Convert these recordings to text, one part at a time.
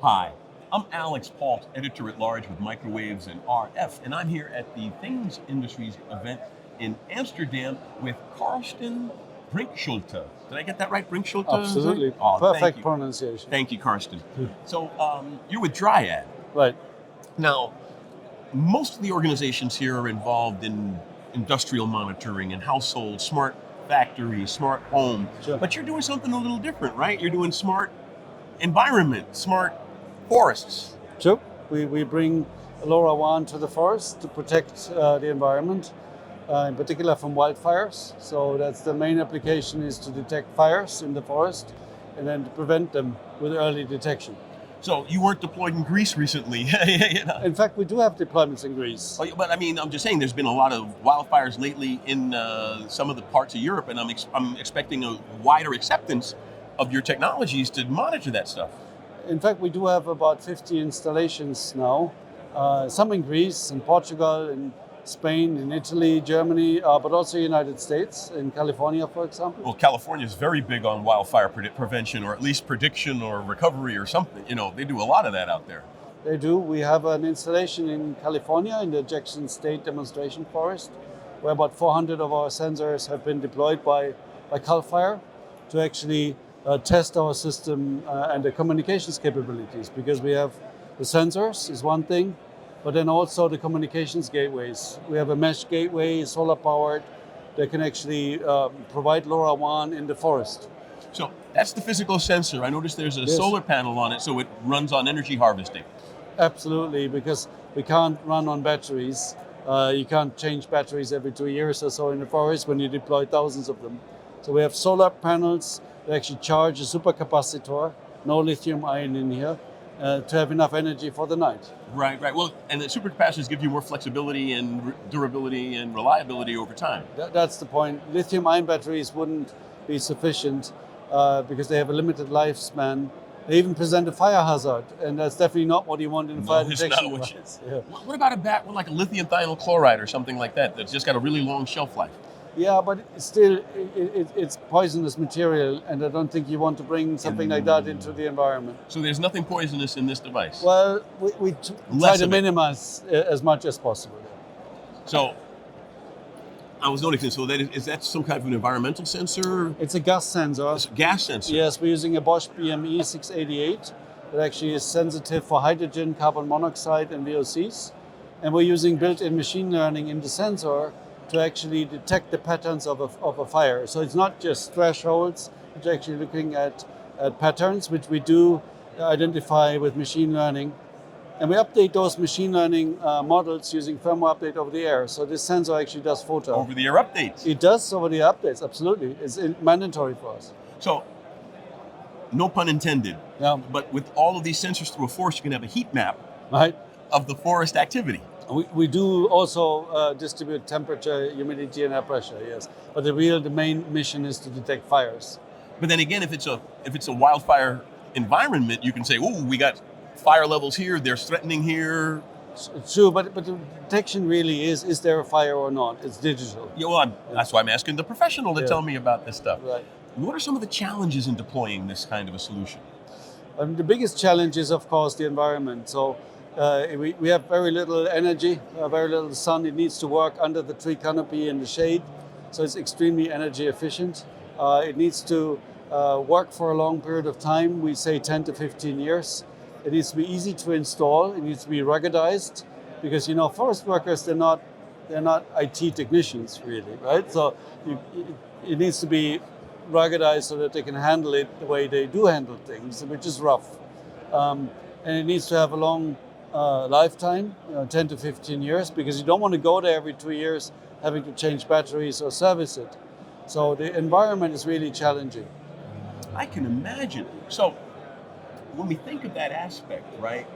Hi, I'm Alix, Paultre, editor-at-large with Microwaves and RF, and I'm here at the Things Industries event in Amsterdam with Carsten Brinkschulte. Did I get that right, Brinkschulte? Absolutely. Oh, Perfect pronunciation. Thank you, Carsten. So you're with Dryad. Right. Now, most of the organizations here are involved in industrial monitoring and household, smart factory, smart home. Sure. But you're doing something a little different, right? You're doing smart environment, smart forests. Sure. We bring LoRaWAN to the forest to protect the environment, in particular from wildfires. So that's the main application, is to detect fires in the forest and then to prevent them with early detection. So you weren't deployed in Greece recently. You know? In fact, we do have deployments in Greece. But I mean, I'm just saying there's been a lot of wildfires lately in some of the parts of Europe, and I'm expecting a wider acceptance of your technologies to monitor that stuff. In fact, we do have about 50 installations now, some in Greece, in Portugal, in Spain, in Italy, Germany, but also United States, in California, for example. Well, California is very big on wildfire prevention, or at least prediction or recovery or something. You know, they do a lot of that out there. They do. We have an installation in California in the Jackson State Demonstration Forest, where about 400 of our sensors have been deployed by Cal Fire to actually test our system and the communications capabilities, because we have the sensors is one thing, but then also the communications gateways. We have a mesh gateway, solar powered, that can actually provide LoRaWAN in the forest. So that's the physical sensor. I noticed there's a Yes. solar panel on it, so it runs on energy harvesting. Absolutely, because we can't run on batteries. You can't change batteries every 2 years or so in the forest when you deploy thousands of them. So we have solar panels that actually charge a supercapacitor, no lithium ion in here, to have enough energy for the night. Right. Well, and the supercapacitors give you more flexibility and durability and reliability over time. That's the point. Lithium ion batteries wouldn't be sufficient because they have a limited lifespan. They even present a fire hazard, and that's definitely not what you want in a fire it's detection not what device. Yeah. What about a bat with like a lithium thionyl chloride or something like that that's just got a really long shelf life? Yeah, but still, it's poisonous material, and I don't think you want to bring something like that into the environment. So there's nothing poisonous in this device? Well, we try Less to of it. minimize as much as possible. So I was noticing, so is that some kind of an environmental sensor? It's a gas sensor. It's a gas sensor? Yes, we're using a Bosch BME 688 that actually is sensitive for hydrogen, carbon monoxide, and VOCs. And we're using built-in machine learning in the sensor to actually detect the patterns of a fire. So it's not just thresholds, it's actually looking at patterns, which we do identify with machine learning. And we update those machine learning models using firmware update over the air. So this sensor actually does photo. Over the air updates? It does over the updates, absolutely. It's mandatory for us. So, no pun intended, Yeah. but with all of these sensors through a forest, you can have a heat map Right. of the forest activity. We do also distribute temperature, humidity, and air pressure, yes. But the main mission is to detect fires. But then again, if it's a wildfire environment, you can say, oh, we got fire levels here, they're threatening here. It's true, but the detection really is there a fire or not? It's digital. Yeah, well, that's why I'm asking the professional to Yeah. tell me about this stuff. Right. What are some of the challenges in deploying this kind of a solution? The biggest challenge is, of course, the environment. So we have very little energy, very little sun. It needs to work under the tree canopy in the shade. So it's extremely energy efficient. It needs to work for a long period of time. We say 10 to 15 years. It needs to be easy to install. It needs to be ruggedized, because forest workers, they're not IT technicians really, right? So it needs to be ruggedized so that they can handle it the way they do handle things, which is rough. And it needs to have a long lifetime, 10 to 15 years, because you don't want to go there every 2 years having to change batteries or service it. So the environment is really challenging. I can imagine. So when we think of that aspect, right,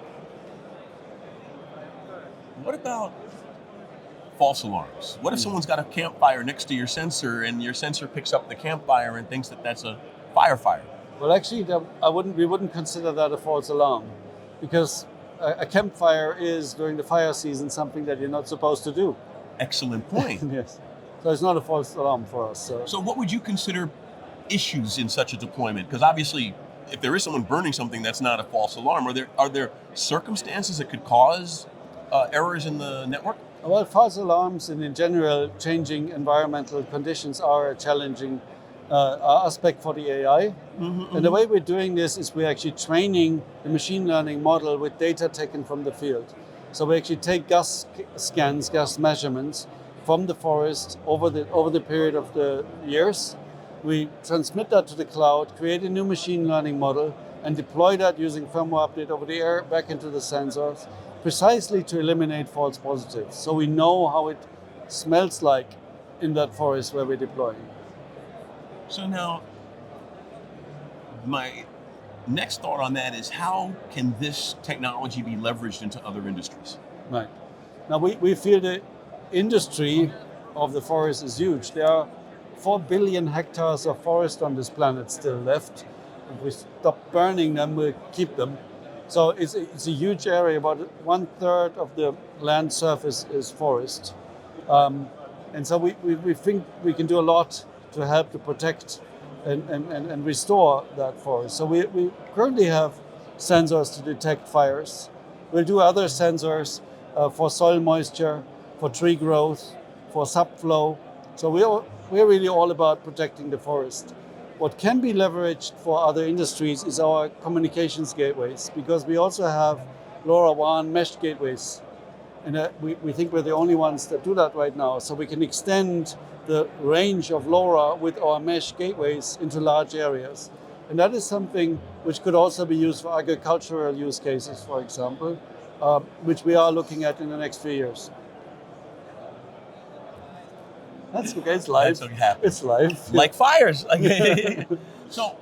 what about false alarms? What if someone's got a campfire next to your sensor and your sensor picks up the campfire and thinks that that's a fire? Well, actually, we wouldn't consider that a false alarm, because a campfire is, during the fire season, something that you're not supposed to do. Excellent point. Yes. So it's not a false alarm for us. So what would you consider issues in such a deployment? Because obviously if there is someone burning something, that's not a false alarm. Are there circumstances that could cause errors in the network? Well, false alarms and in general changing environmental conditions are a challenging aspect for the AI. And the way we're doing this is we're actually training the machine learning model with data taken from the field. So we actually take gas scans, gas measurements from the forest over the period of the years. We transmit that to the cloud, create a new machine learning model, and deploy that using firmware update over the air back into the sensors, precisely to eliminate false positives. So we know how it smells like in that forest where we're deploying. So now, my next thought on that is, how can this technology be leveraged into other industries? Right. Now we feel the industry of the forest is huge. There are 4 billion hectares of forest on this planet still left. If we stop burning them, we'll keep them. So it's a huge area. About 1/3 of the land surface is forest. And so we think we can do a lot to help to protect and restore that forest. So we currently have sensors to detect fires. We'll do other sensors for soil moisture, for tree growth, for subflow. So we're really all about protecting the forest. What can be leveraged for other industries is our communications gateways, because we also have LoRaWAN mesh gateways. And we think we're the only ones that do that right now. So we can extend the range of LoRa with our mesh gateways into large areas. And that is something which could also be used for agricultural use cases, for example, which we are looking at in the next few years. That's okay, it's live. That's what happens. It's live. Like fires. So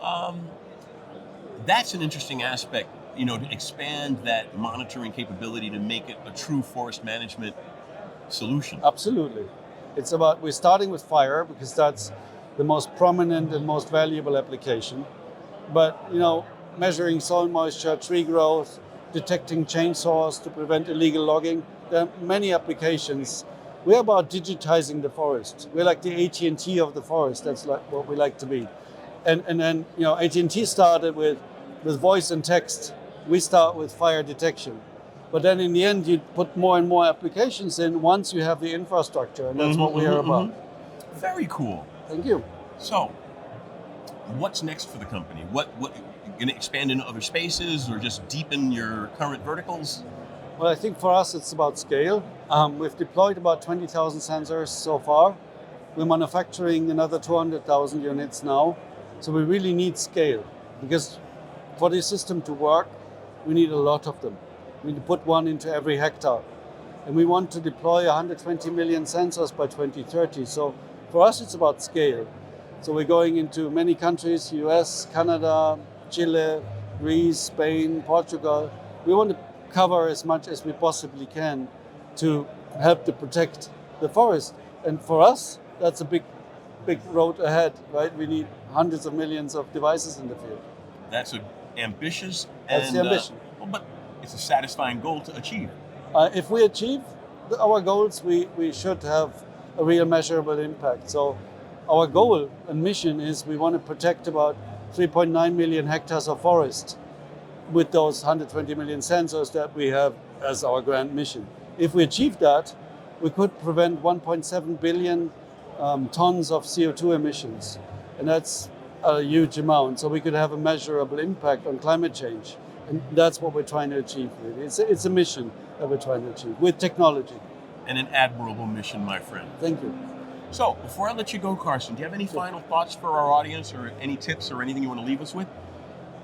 that's an interesting aspect, to expand that monitoring capability to make it a true forest management solution. Absolutely. It's about, we're starting with fire because that's the most prominent and most valuable application. But, measuring soil moisture, tree growth, detecting chainsaws to prevent illegal logging, there are many applications. We're about digitizing the forest. We're like the AT&T of the forest. That's like what we like to be. And then, AT&T started with voice and text. We start with fire detection. But then in the end, you put more and more applications in once you have the infrastructure, and that's what we are about. Very cool. Thank you. So, what's next for the company? What going to expand into other spaces or just deepen your current verticals? Well, I think for us, it's about scale. We've deployed about 20,000 sensors so far. We're manufacturing another 200,000 units now. So we really need scale, because for the system to work, we need a lot of them. We need to put one into every hectare. And we want to deploy 120 million sensors by 2030. So for us, it's about scale. So we're going into many countries, US, Canada, Chile, Greece, Spain, Portugal. We want to cover as much as we possibly can to help to protect the forest. And for us, that's a big road ahead, right? We need hundreds of millions of devices in the field. That's ambitious. That's the ambition. But it's a satisfying goal to achieve. If we achieve our goals, we should have a real measurable impact. So our goal and mission is we want to protect about 3.9 million hectares of forest with those 120 million sensors that we have as our grand mission. If we achieve that, we could prevent 1.7 billion tons of CO2 emissions. And that's a huge amount. So we could have a measurable impact on climate change. And that's what we're trying to achieve, really. It's a mission that we're trying to achieve with technology. And an admirable mission, my friend. Thank you. So, before I let you go, Carsten, do you have any final thoughts for our audience, or any tips or anything you want to leave us with?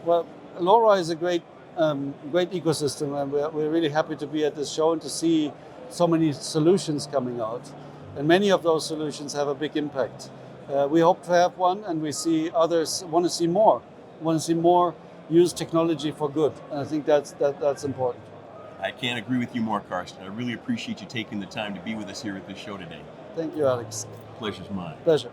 Well, LoRa is a great ecosystem, and we're really happy to be at this show and to see so many solutions coming out. And many of those solutions have a big impact. We hope to have one, and we see others want to see more. Want to see more use technology for good, and I think that's important. I can't agree with you more, Carsten. I really appreciate you taking the time to be with us here at this show today. Thank you, Alix. Pleasure's mine. Pleasure.